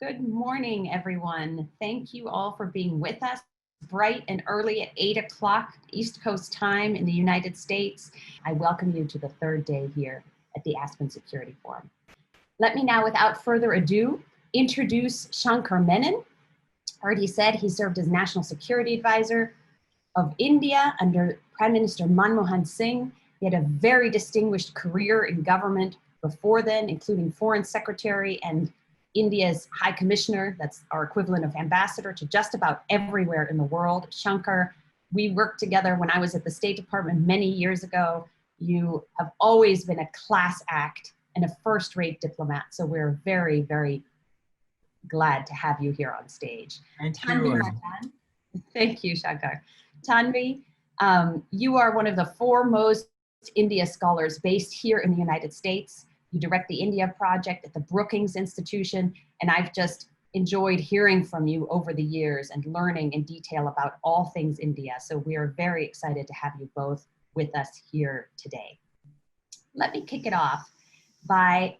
Good morning, everyone. Thank you all for being with us bright and early at 8 o'clock East Coast time in the United States. I welcome you to the third day here at the Aspen Security Forum. Let me now, without further ado, introduce Shankar Menon. Already said he served as National Security Advisor of India under Prime Minister Manmohan Singh. He had a very distinguished career in government before then, including Foreign Secretary and India's High Commissioner, that's our equivalent of ambassador to just about everywhere in the world. Shankar, we worked together when I was at the State Department many years ago. You have always been a class act and a first-rate diplomat, so we're very, very glad to have you here on stage. Thank you. Thank you, Shankar. Tanvi, you are one of the foremost India scholars based here in the United States. You direct the India project at the Brookings Institution, and I've just enjoyed hearing from you over the years and learning in detail about all things India. So we are very excited to have you both with us here today. Let me kick it off by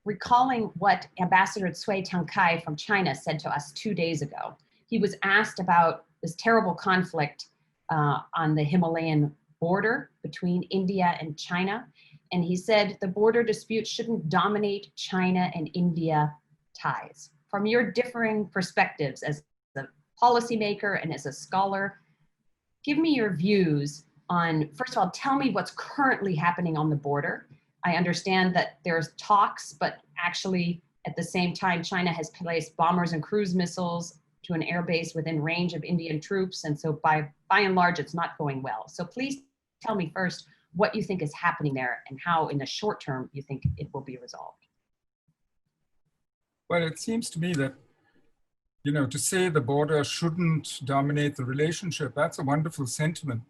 recalling what Ambassador Cui Tiankai from China said to us 2 days ago. He was asked about this terrible conflict on the Himalayan border between India and China. And he said the border dispute shouldn't dominate China and India ties. From your differing perspectives as a policymaker and as a scholar, give me your views on, first of all, tell me what's currently happening on the border. I understand that there's talks, but actually at the same time, China has placed bombers and cruise missiles to an airbase within range of Indian troops. And so by and large, it's not going well. So please tell me first what you think is happening there and how in the short term you think it will be resolved. Well, it seems to me that, to say the border shouldn't dominate the relationship, that's a wonderful sentiment.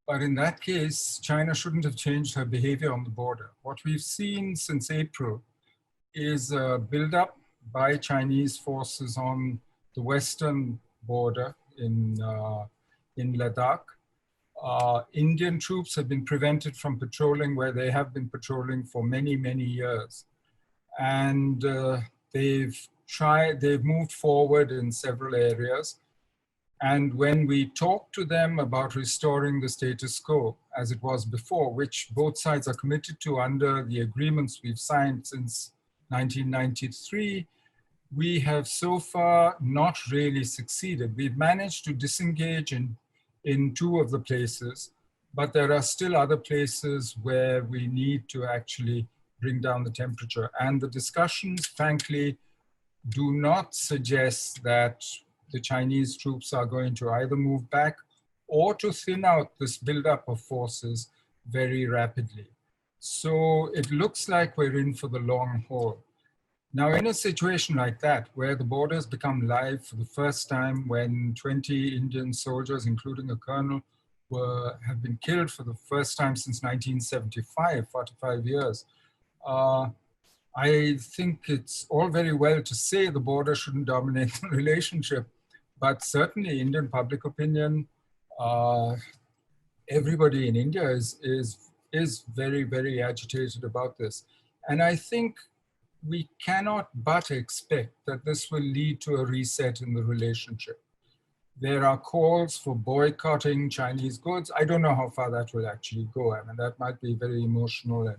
But in that case, China shouldn't have changed her behavior on the border. What we've seen since April is a buildup by Chinese forces on the western border in Ladakh. Indian troops have been prevented from patrolling where they have been patrolling for many, many years. And they've moved forward in several areas. And when we talk to them about restoring the status quo as it was before, which both sides are committed to under the agreements we've signed since 1993, we have so far not really succeeded. We've managed to disengage in two of the places, but there are still other places where we need to actually bring down the temperature. And the discussions, frankly, do not suggest that the Chinese troops are going to either move back or to thin out this buildup of forces very rapidly. So it looks like we're in for the long haul. Now, in a situation like that, where the borders become live for the first time, when 20 Indian soldiers, including a colonel, have been killed for the first time since 1975, 45 years, I think it's all very well to say the border shouldn't dominate the relationship, but certainly Indian public opinion, everybody in India is very, very agitated about this. And I think we cannot but expect that this will lead to a reset in the relationship. There are calls for boycotting Chinese goods. I don't know how far that will actually go. I mean, that might be very emotional.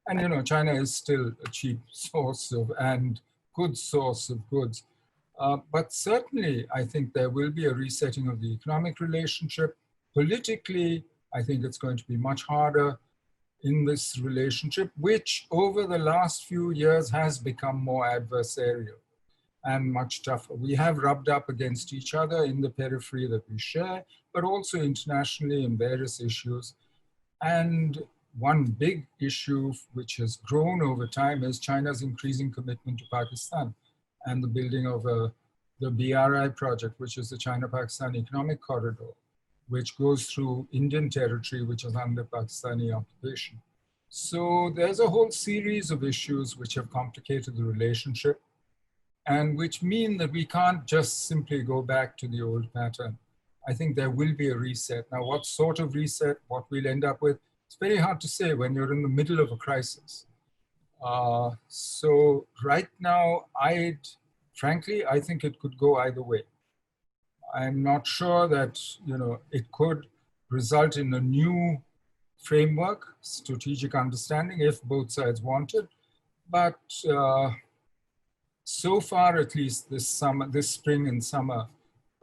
And China is still a cheap source of and good source of goods. But certainly, I think there will be a resetting of the economic relationship. Politically, I think it's going to be much harder in this relationship, which over the last few years has become more adversarial and much tougher. We have rubbed up against each other in the periphery that we share, but also internationally in various issues. And one big issue which has grown over time is China's increasing commitment to Pakistan and the building of the BRI project, which is the China-Pakistan Economic Corridor, which goes through Indian territory, which is under Pakistani occupation. So there's a whole series of issues which have complicated the relationship and which mean that we can't just simply go back to the old pattern. I think there will be a reset. Now, what sort of reset, what we'll end up with, it's very hard to say when you're in the middle of a crisis. So right now, frankly, I think it could go either way. I'm not sure that, it could result in a new framework, strategic understanding, if both sides want it. But so far, at least this spring and summer,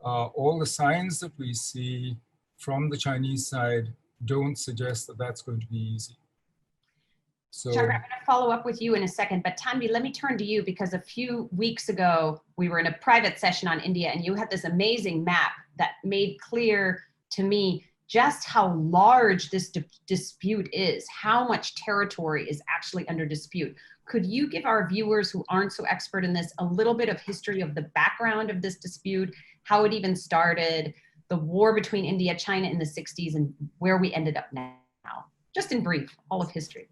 all the signs that we see from the Chinese side don't suggest that that's going to be easy. So, Shankar, I'm going to follow up with you in a second, but Tanvi, let me turn to you because a few weeks ago, we were in a private session on India and you had this amazing map that made clear to me just how large this dispute is, how much territory is actually under dispute. Could you give our viewers who aren't so expert in this a little bit of history of the background of this dispute, how it even started, the war between India, China in the 60s, and where we ended up now? Just in brief, all of history.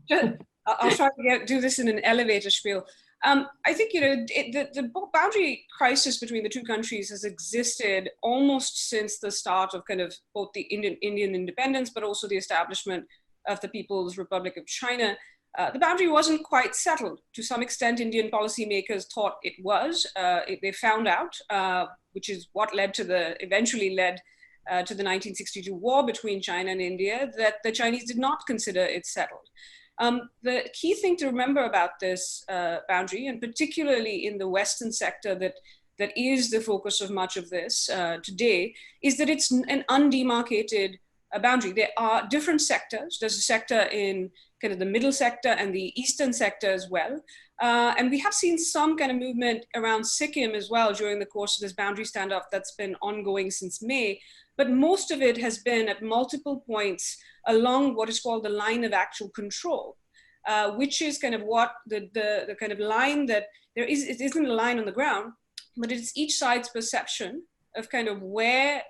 I'll try to do this in an elevator spiel. I think, the boundary crisis between the two countries has existed almost since the start of kind of both the Indian independence, but also the establishment of the People's Republic of China. The boundary wasn't quite settled. To some extent, Indian policymakers thought it was. They found out, which is what eventually led to the 1962 war between China and India, that the Chinese did not consider it settled. The key thing to remember about this boundary, and particularly in the Western sector that is the focus of much of this today, is that it's an undemarcated boundary. There are different sectors. There's a sector in kind of the middle sector and the eastern sector as well. And we have seen some kind of movement around Sikkim as well during the course of this boundary standoff that's been ongoing since May. But most of it has been at multiple points along what is called the line of actual control, which is kind of what the kind of line that it isn't a line on the ground, but it's each side's perception of kind of where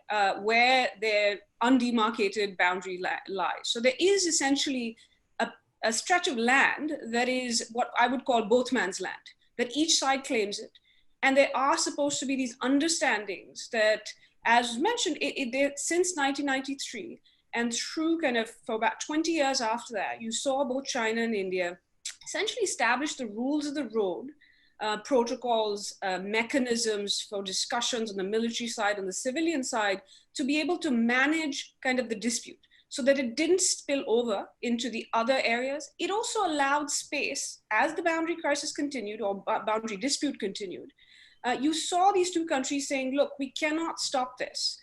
their undemarcated boundary lies. So there is essentially a stretch of land that is what I would call both man's land, that each side claims it. And there are supposed to be these understandings that, as mentioned, since 1993, and through kind of for about 20 years after that, you saw both China and India essentially establish the rules of the road, protocols, mechanisms for discussions on the military side and the civilian side to be able to manage kind of the dispute so that it didn't spill over into the other areas. It also allowed space as the boundary crisis continued or boundary dispute continued. You saw these two countries saying, look, we cannot stop this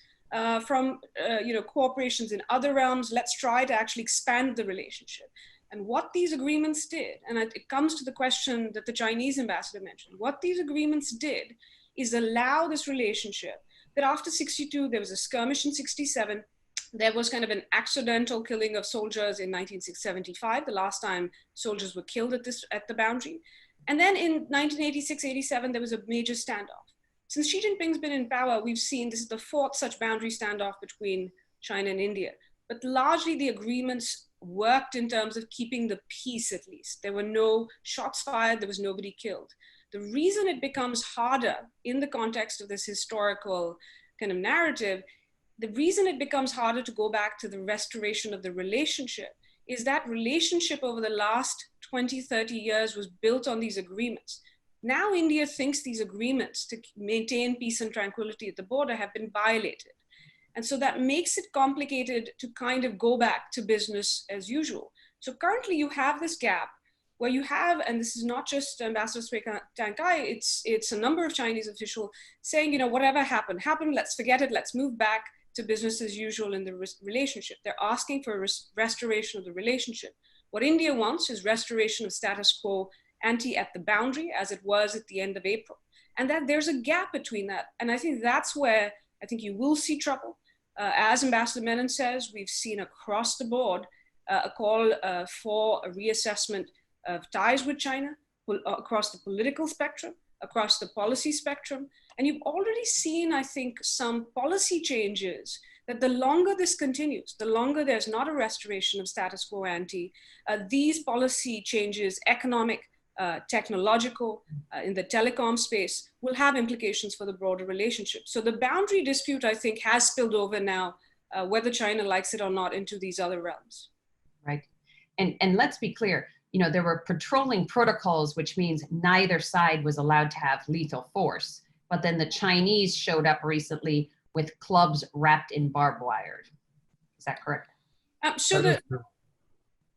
from cooperations in other realms. Let's try to actually expand the relationship. And what these agreements did, and it comes to the question that the Chinese ambassador mentioned, what these agreements did is allow this relationship that after 62, there was a skirmish in 67, there was kind of an accidental killing of soldiers in 1975, the last time soldiers were killed at the boundary. And then in 1986-87, there was a major standoff. Since Xi Jinping's been in power, we've seen this is the fourth such boundary standoff between China and India. But largely the agreements worked in terms of keeping the peace at least. There were no shots fired, there was nobody killed. The reason it becomes harder in the context of this historical kind of narrative, the reason it becomes harder to go back to the restoration of the relationship is that relationship over the last 20, 30 years was built on these agreements. Now India thinks these agreements to maintain peace and tranquility at the border have been violated. And so that makes it complicated to kind of go back to business as usual. So currently you have this gap where you have, and this is not just Ambassador Sui Tankai, it's a number of Chinese officials saying, whatever happened, let's forget it, let's move back to business as usual in the relationship. They're asking for a restoration of the relationship. What India wants is restoration of status quo ante at the boundary as it was at the end of April. And that there's a gap between that. And I think that's where I think you will see trouble. As Ambassador Menon says, we've seen across the board a call for a reassessment of ties with China across the political spectrum, across the policy spectrum. And you've already seen, I think, some policy changes that the longer this continues, the longer there's not a restoration of status quo ante, these policy changes, economic, technological, in the telecom space, will have implications for the broader relationship. So the boundary dispute, I think, has spilled over now, whether China likes it or not, into these other realms. Right. And let's be clear, there were patrolling protocols, which means neither side was allowed to have lethal force. But then the Chinese showed up recently with clubs wrapped in barbed wire. Is that correct?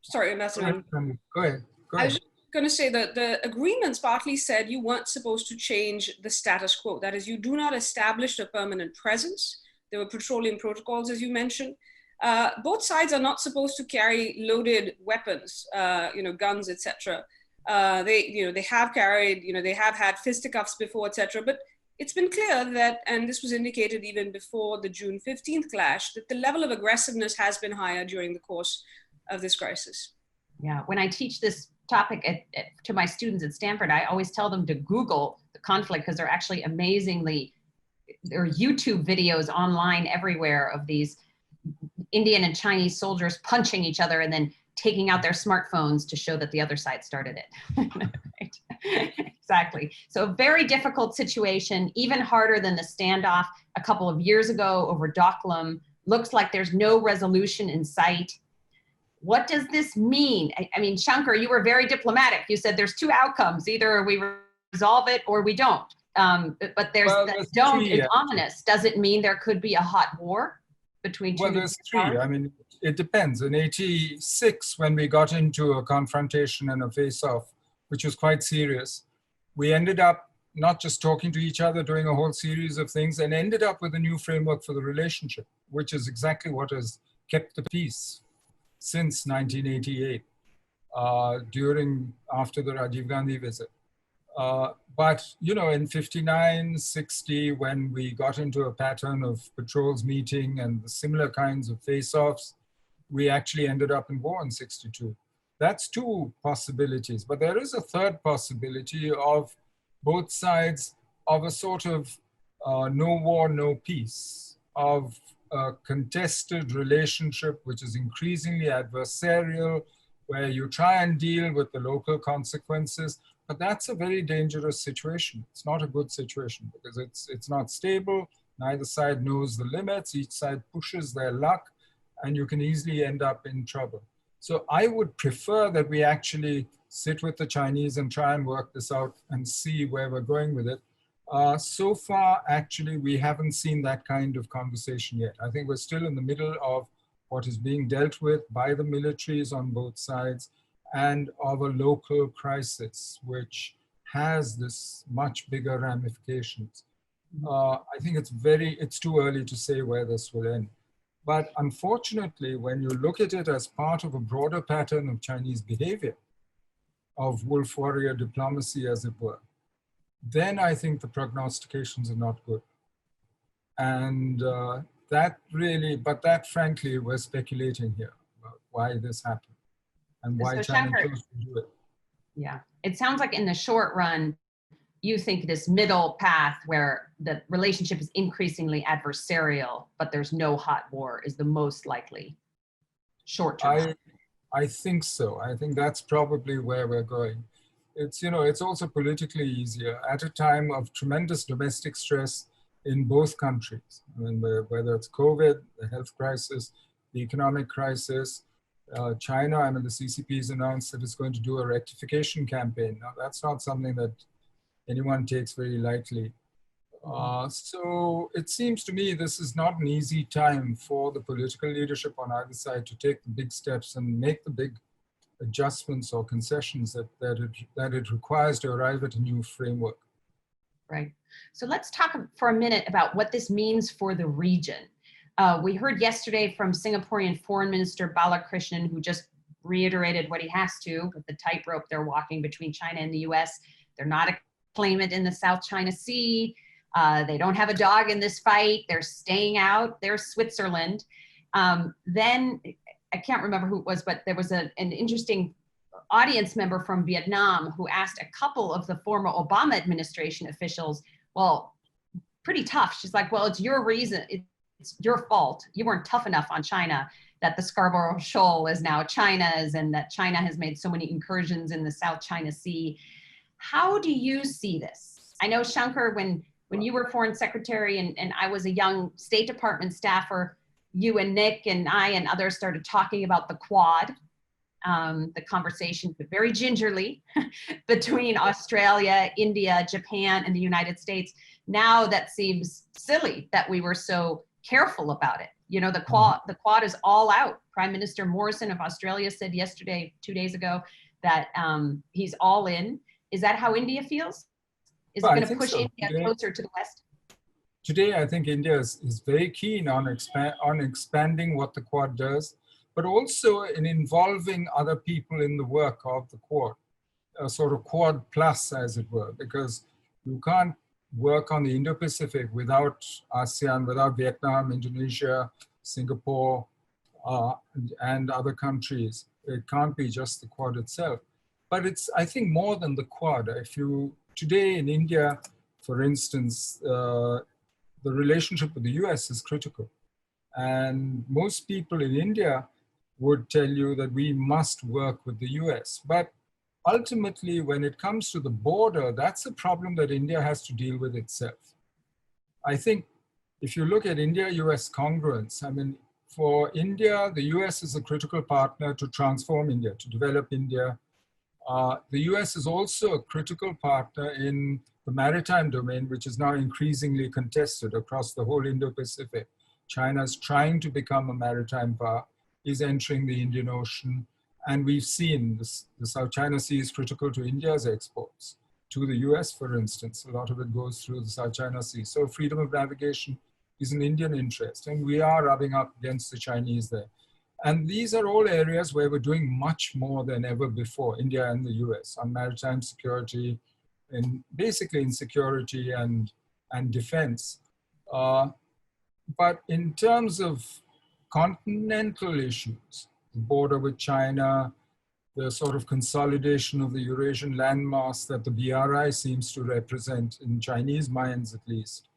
Sorry, Ambassador. Go ahead. I was going to say that the agreements partly said you weren't supposed to change the status quo. That is, you do not establish a permanent presence. There were petroleum protocols, as you mentioned. Both sides are not supposed to carry loaded weapons, guns, etc. They have carried, they have had fisticuffs before, etc. But it's been clear that, and this was indicated even before the June 15th clash, that the level of aggressiveness has been higher during the course of this crisis. Yeah, when I teach this topic to my students at Stanford, I always tell them to Google the conflict, because they're actually there are YouTube videos online everywhere of these Indian and Chinese soldiers punching each other and then taking out their smartphones to show that the other side started it. Right. Exactly. So a very difficult situation, even harder than the standoff a couple of years ago over Doklam. Looks like there's no resolution in sight. What does this mean? I mean, Shankar, you were very diplomatic. You said there's two outcomes. Either we resolve it or we don't. But there's don't is ominous. Does it mean there could be a hot war between two? Well, there's three. I mean, it depends. In '86, when we got into a confrontation and a face-off, which was quite serious, we ended up not just talking to each other, doing a whole series of things, and ended up with a new framework for the relationship, which is exactly what has kept the peace since 1988, after the Rajiv Gandhi visit. But, in 59, 60, when we got into a pattern of patrols meeting and the similar kinds of face-offs, we actually ended up in war in 62. That's two possibilities. But there is a third possibility of both sides of a sort of no war, no peace, of a contested relationship, which is increasingly adversarial, where you try and deal with the local consequences. But that's a very dangerous situation. It's not a good situation because it's not stable. Neither side knows the limits. Each side pushes their luck, and you can easily end up in trouble. So I would prefer that we actually sit with the Chinese and try and work this out and see where we're going with it. So far, actually, we haven't seen that kind of conversation yet. I think we're still in the middle of what is being dealt with by the militaries on both sides, and of a local crisis, which has this much bigger ramifications. I think it's too early to say where this will end. But unfortunately, when you look at it as part of a broader pattern of Chinese behavior, of wolf warrior diplomacy, as it were, then I think the prognostications are not good. And that frankly, we're speculating here about why this happened and why China chose to do it. Yeah, it sounds like in the short run, you think this middle path where the relationship is increasingly adversarial, but there's no hot war is the most likely short term. I think so. I think that's probably where we're going. It's also politically easier at a time of tremendous domestic stress in both countries. I mean, whether it's COVID, the health crisis, the economic crisis, China, I mean, the CCP has announced that it's going to do a rectification campaign. Now, that's not something that anyone takes very lightly. So it seems to me this is not an easy time for the political leadership on either side to take the big steps and make the big adjustments or concessions that it requires to arrive at a new framework. Right. So let's talk for a minute about what this means for the region. We heard yesterday from Singaporean Foreign Minister Balakrishnan, who just reiterated what he has to with the tightrope they're walking between China and the US. They're not a claimant in the South China Sea. They don't have a dog in this fight. They're staying out. They're Switzerland. Then, I can't remember who it was, but there was an interesting audience member from Vietnam who asked a couple of the former Obama administration officials, well, pretty tough. She's like, well, it's your reason. It's your fault. You weren't tough enough on China, that the Scarborough Shoal is now China's and that China has made so many incursions in the South China Sea. How do you see this? I know, Shankar, when you were foreign secretary and I was a young State Department staffer, you and Nick and I and others started talking about the Quad. the conversation, but very gingerly, between Australia, India, Japan, and the United States. Now that seems silly that we were so careful about it. You know, the Quad is all out. Prime Minister Morrison of Australia said yesterday, 2 days ago, that he's all in. Is that how India feels? Is it going to push India closer to the West? Today, I think India is very keen on expanding what the Quad does, but also in involving other people in the work of the Quad, a sort of Quad plus, as it were, because you can't work on the Indo-Pacific without ASEAN, without Vietnam, Indonesia, Singapore, and other countries. It can't be just the Quad itself. But it's, I think, more than the Quad. Today in India, for instance, the relationship with the US is critical. And most people in India would tell you that we must work with the US. But ultimately, when it comes to the border, that's a problem that India has to deal with itself. I think if you look at India-US congruence, I mean, for India, the US is a critical partner to transform India, to develop India. The US is also a critical partner in the maritime domain, which is now increasingly contested across the whole Indo-Pacific. China's trying to become a maritime power, is entering the Indian Ocean. And we've seen the South China Sea is critical to India's exports. To the US, for instance, a lot of it goes through the South China Sea. So freedom of navigation is an Indian interest, and we are rubbing up against the Chinese there. And these are all areas where we're doing much more than ever before, India and the US, on maritime security, and basically in security and defense. But in terms of continental issues, the border with China, the sort of consolidation of the Eurasian landmass that the BRI seems to represent, in Chinese minds at least,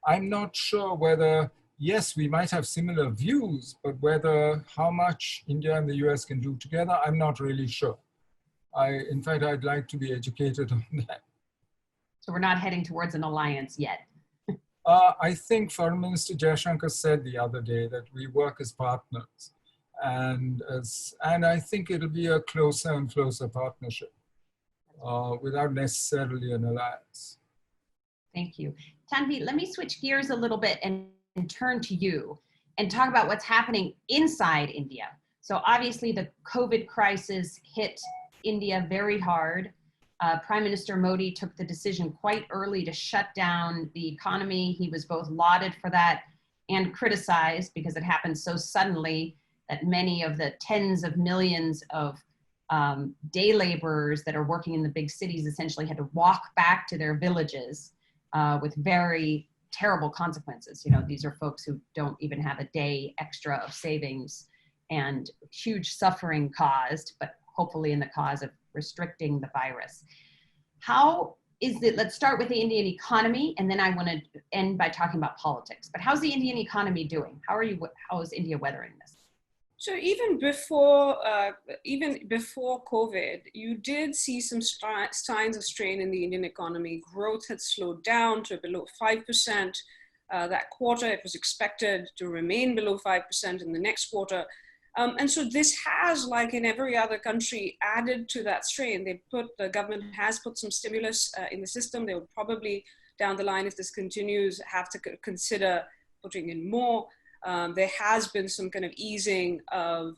I'm not sure whether, yes, we might have similar views, but how much India and the US can do together, I'm not really sure. In fact, I'd like to be educated on that. So we're not heading towards an alliance yet. I think Foreign Minister Shivshankar said the other day that we work as partners. And I think it'll be a closer and closer partnership without necessarily an alliance. Thank you. Tanvi, let me switch gears a little bit and turn to you and talk about what's happening inside India. So obviously the COVID crisis hit India very hard. Prime Minister Modi took the decision quite early to shut down the economy. He was both lauded for that and criticized because it happened so suddenly that many of the tens of millions of day laborers that are working in the big cities essentially had to walk back to their villages with very terrible consequences. You know, these are folks who don't even have a day extra of savings, and huge suffering caused, but hopefully in the cause of restricting the virus. How is it, let's start with the Indian economy, and then I want to end by talking about politics. But how's the Indian economy doing? How is India weathering this? So even before COVID, you did see some signs of strain in the Indian economy. Growth had slowed down to below 5%. That quarter, it was expected to remain below 5% in the next quarter. And so this has, like in every other country, added to that strain. The government has put some stimulus in the system. They will probably, down the line, if this continues, have to consider putting in more. There has been some kind of easing of,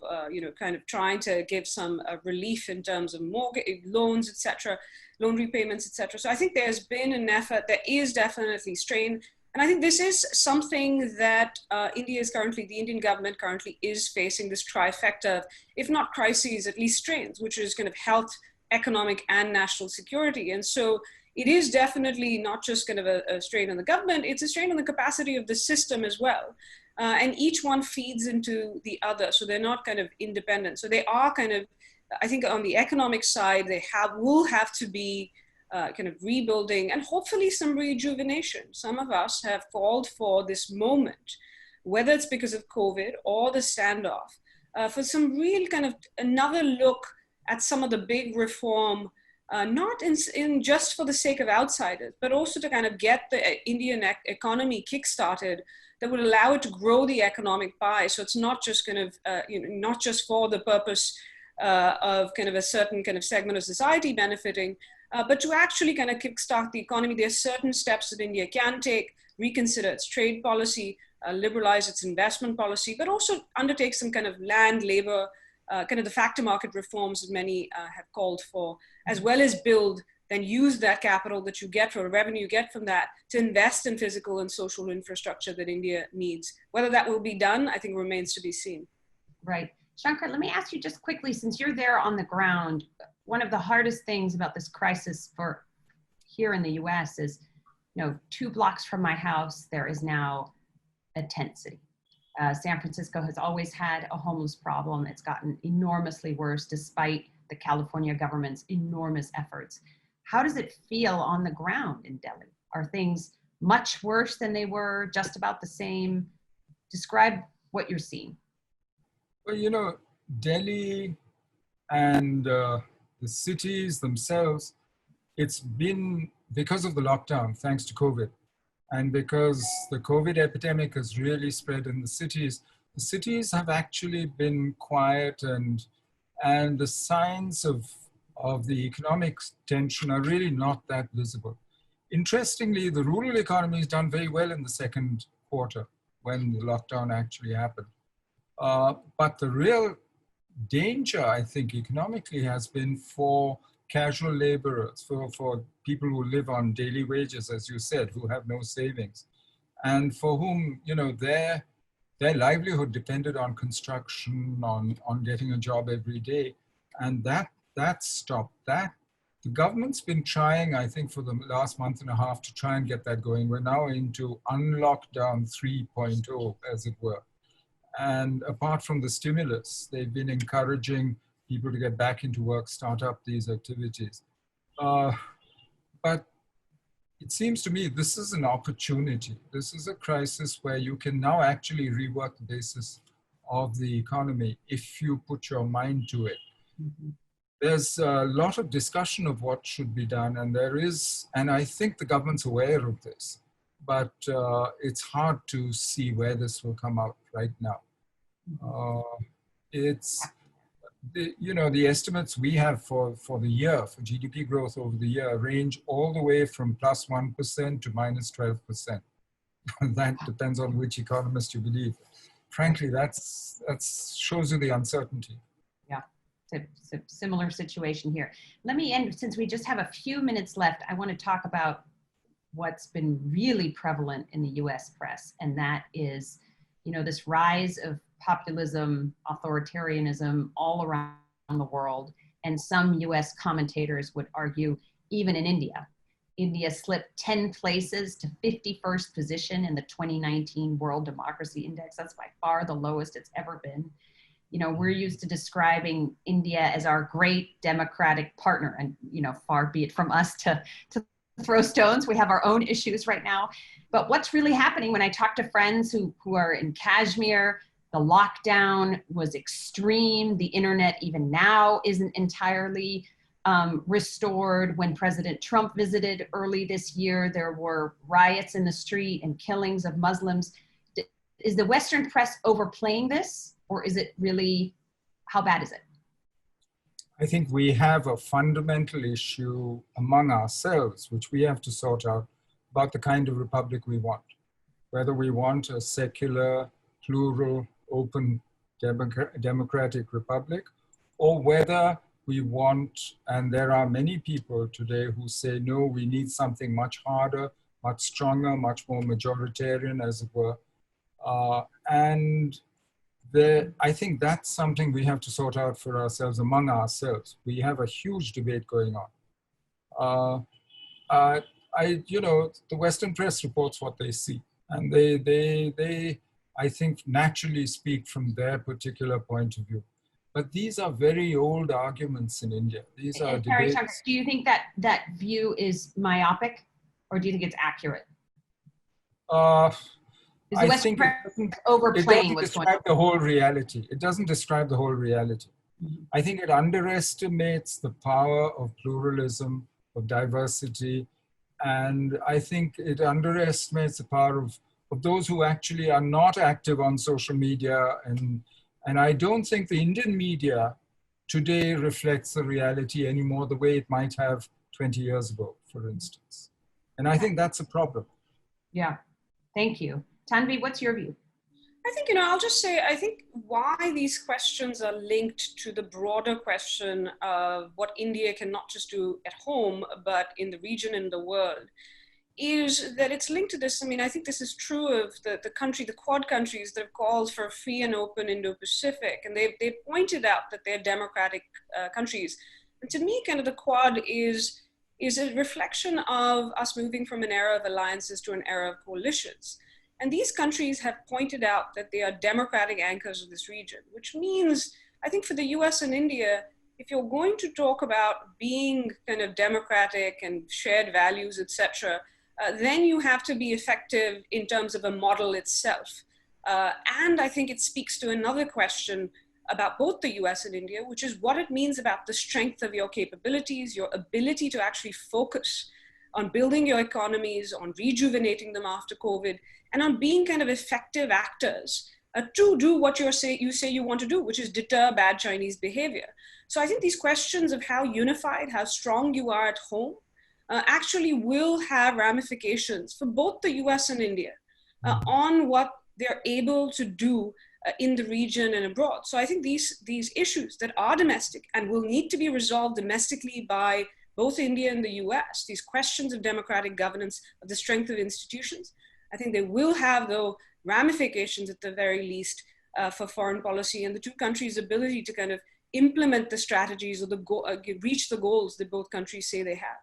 kind of trying to give some relief in terms of mortgage loans, etc., loan repayments, etc. So I think there's been an effort. There is definitely strain. And I think this is something that the Indian government currently is facing, this trifecta of, if not crises, at least strains, which is kind of health, economic, and national security. And so it is definitely not just kind of a strain on the government, it's a strain on the capacity of the system as well. And each one feeds into the other, so they're not kind of independent. So they are kind of, I think on the economic side, will have to be kind of rebuilding and hopefully some rejuvenation. Some of us have called for this moment, whether it's because of COVID or the standoff, for some real kind of another look at some of the big reform not in just for the sake of outsiders, but also to kind of get the Indian economy kickstarted that would allow it to grow the economic pie. So it's not just kind of, not just for the purpose of kind of a certain kind of segment of society benefiting, but to actually kind of kickstart the economy. There are certain steps that India can take: reconsider its trade policy, liberalize its investment policy, but also undertake some kind of land, labor, kind of the factor market reforms that many have called for, as well as build, then use that capital that you get, or revenue you get from that, to invest in physical and social infrastructure that India needs. Whether that will be done, I think remains to be seen. Right. Shankar, let me ask you just quickly, since you're there on the ground, one of the hardest things about this crisis for here in the US is, 2 blocks from my house, there is now a tent city. San Francisco has always had a homeless problem. It's gotten enormously worse despite the California government's enormous efforts. How does it feel on the ground in Delhi? Are things much worse than they were, just about the same? Describe what you're seeing. Well, Delhi and the cities themselves, it's been because of the lockdown, thanks to COVID, and because the COVID epidemic has really spread in the cities have actually been quiet, and the signs of the economic tension are really not that visible. Interestingly, the rural economy has done very well in the second quarter when the lockdown actually happened. But the real danger, I think, economically has been for casual laborers, for people who live on daily wages, as you said, who have no savings, and for whom, their livelihood depended on construction, on getting a job every day. And that stopped. The government's been trying, I think, for the last month and a half to try and get that going. We're now into unlockdown 3.0, as it were. And apart from the stimulus, they've been encouraging people to get back into work, start up these activities. But it seems to me this is an opportunity. This is a crisis where you can now actually rework the basis of the economy if you put your mind to it. Mm-hmm. There's a lot of discussion of what should be done, and I think the government's aware of this, but it's hard to see where this will come out right now. The estimates we have for the year, for GDP growth over the year, range all the way from plus 1% to minus 12%. That depends on which economist you believe. Frankly, that shows you the uncertainty. Yeah, it's a similar situation here. Let me end, since we just have a few minutes left, I want to talk about what's been really prevalent in the US press, and that is, this rise of populism, authoritarianism all around the world. And some US commentators would argue, even in India. India slipped 10 places to 51st position in the 2019 World Democracy Index. That's by far the lowest it's ever been. We're used to describing India as our great democratic partner, and, far be it from us to throw stones. We have our own issues right now. But what's really happening when I talk to friends who are in Kashmir, the lockdown was extreme. The internet even now isn't entirely restored. When President Trump visited early this year, there were riots in the street and killings of Muslims. Is the Western press overplaying this, or is it really, how bad is it? I think we have a fundamental issue among ourselves, which we have to sort out, about the kind of republic we want. Whether we want a secular, plural, open, democratic republic, or whether we want, and there are many people today who say, no, we need something much harder, much stronger, much more majoritarian, as it were. I think that's something we have to sort out for ourselves, among ourselves. We have a huge debate going on. The Western press reports what they see, and they I think, naturally speak from their particular point of view. But these are very old arguments in India. These are debates. Shankar, do you think that view is myopic, or do you think it's accurate? I think it doesn't describe the whole reality. It doesn't describe the whole reality. I think it underestimates the power of pluralism, of diversity, and I think it underestimates the power of those who actually are not active on social media. And I don't think the Indian media today reflects the reality anymore the way it might have 20 years ago, for instance. And I think that's a problem. Yeah, thank you. Tanvi, what's your view? I think, I'll just say, I think why these questions are linked to the broader question of what India can not just do at home, but in the region and the world, is that it's linked to this. I mean, I think this is true of the Quad countries that have called for a free and open Indo-Pacific, and they pointed out that they're democratic countries. And to me, kind of the Quad is a reflection of us moving from an era of alliances to an era of coalitions. And these countries have pointed out that they are democratic anchors of this region, which means, I think for the US and India, if you're going to talk about being kind of democratic and shared values, etc., then you have to be effective in terms of a model itself. And I think it speaks to another question about both the US and India, which is what it means about the strength of your capabilities, your ability to actually focus on building your economies, on rejuvenating them after COVID, and on being kind of effective actors to do what you say you want to do, which is deter bad Chinese behavior. So I think these questions of how unified, how strong you are at home, actually will have ramifications for both the US and India on what they're able to do in the region and abroad. So I think these issues that are domestic and will need to be resolved domestically by both India and the US, these questions of democratic governance, of the strength of institutions, I think they will have, though, ramifications at the very least for foreign policy and the two countries' ability to kind of implement the strategies or reach the goals that both countries say they have.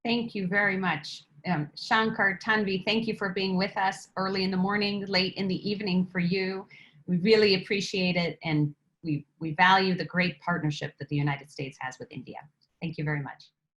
Thank you very much. Shankar, Tanvi, thank you for being with us early in the morning, late in the evening for you. We really appreciate it, and we value the great partnership that the United States has with India. Thank you very much.